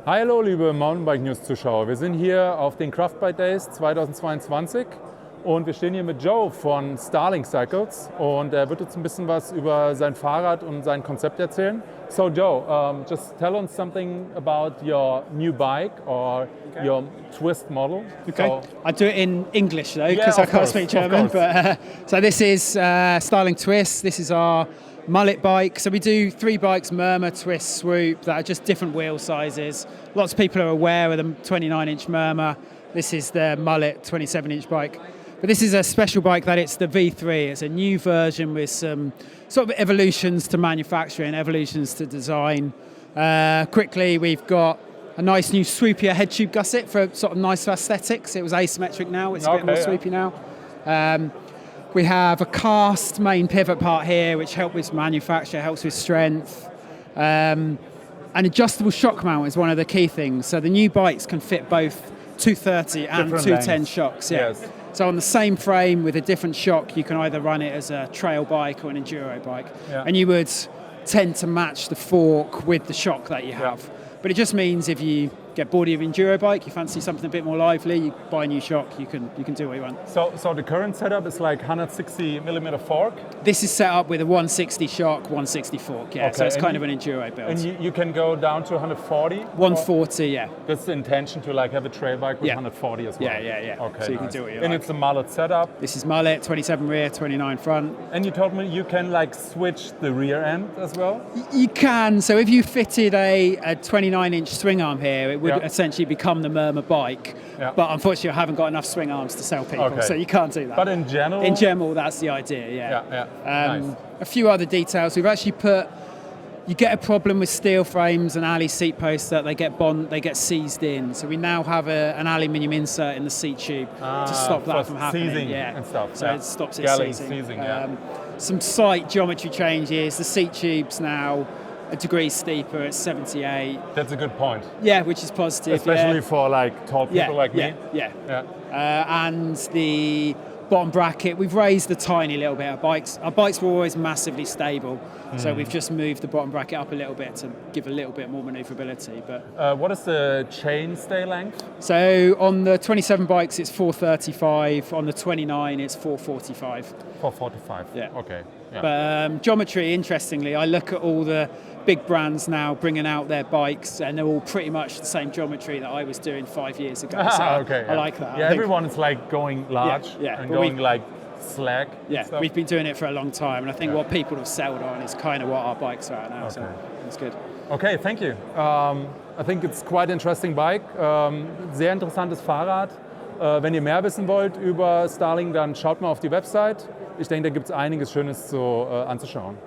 Hallo liebe Mountainbike-News-Zuschauer, wir sind hier auf den Craft Bike Days 2022 und wir stehen hier mit Joe von Starling Cycles und er wird uns ein bisschen was über sein Fahrrad und sein Konzept erzählen. So Joe, just tell us something about your new bike or your twist model. Okay, So, I do it in English though, because I can't speak German. But so this is Starling Twist. This is our Mullet-Bike. So we do 3 bikes: Murmur, Twist, Swoop, that are just different wheel sizes. Lots of people are aware of the 29-inch Murmur. This is the Mullet 27-inch bike. But this is a special bike that it's the V3. It's a new version with some sort of evolutions to manufacturing, evolutions to design. Quickly, we've got a nice new swoopier head tube gusset for sort of nice aesthetics. It was asymmetric now, it's a bit more swoopy now. We have a cast main pivot part here, which helps with manufacture, helps with strength. An adjustable shock mount is one of the key things. So the new bikes can fit both 230 and 210 shocks. Yeah. Yes. So on the same frame with a different shock, you can either run it as a trail bike or an enduro bike. Yeah. And you would tend to match the fork with the shock that you have. Yeah. But it just means if you get bored of your enduro bike, you fancy something a bit more lively, you buy a new shock, you can do what you want. So the current setup is like 160mm fork? This is set up with a 160 shock, 160 fork, yeah. Okay. So it's kind of an enduro build. And you can go down to 140? 140, yeah. That's the intention, to like have a trail bike with 140 as well? Yeah. Okay, so you can do what you like. And it's a Mullet setup? This is Mullet, 27 rear, 29 front. And you told me you can like switch the rear end as well? You can. So if you fitted a 29-inch swing arm here, it would essentially become the Murmur bike. Yeah. But unfortunately, I haven't got enough swing arms to sell people, so you can't do that. But in general? In general, that's the idea, Yeah. Nice. A few other details. We've actually you get a problem with steel frames and alley seat posts that they get seized in. So we now have an aluminium insert in the seat tube to stop that from happening. Seizing and stuff. So it stops it seizing. Some slight geometry changes. The seat tube's now a degree steeper at 78. That's a good point. Yeah, which is positive. Especially for like tall people like me. Yeah. And the bottom bracket, we've raised a tiny little bit. Our bikes were always massively stable, so we've just moved the bottom bracket up a little bit to give a little bit more maneuverability. But what is the chain stay length? So on the 27 bikes, it's 435. On the 29, it's 445. 445. Yeah. Okay. Yeah. But geometry, interestingly, I look at all the big brands now bringing out their bikes, and they're all pretty much the same geometry that I was doing 5 years ago. So I like that. Yeah, everyone is like going large and going like slack. Yeah, we've been doing it for a long time, and I think what people have settled on is kind of what our bikes are at now. So it's good. Okay, thank you. I think it's quite interesting bike. Sehr interessantes Fahrrad. Wenn ihr mehr wissen wollt über Starling, dann schaut mal auf die Website. Ich denke, da gibt es einiges Schönes anzuschauen.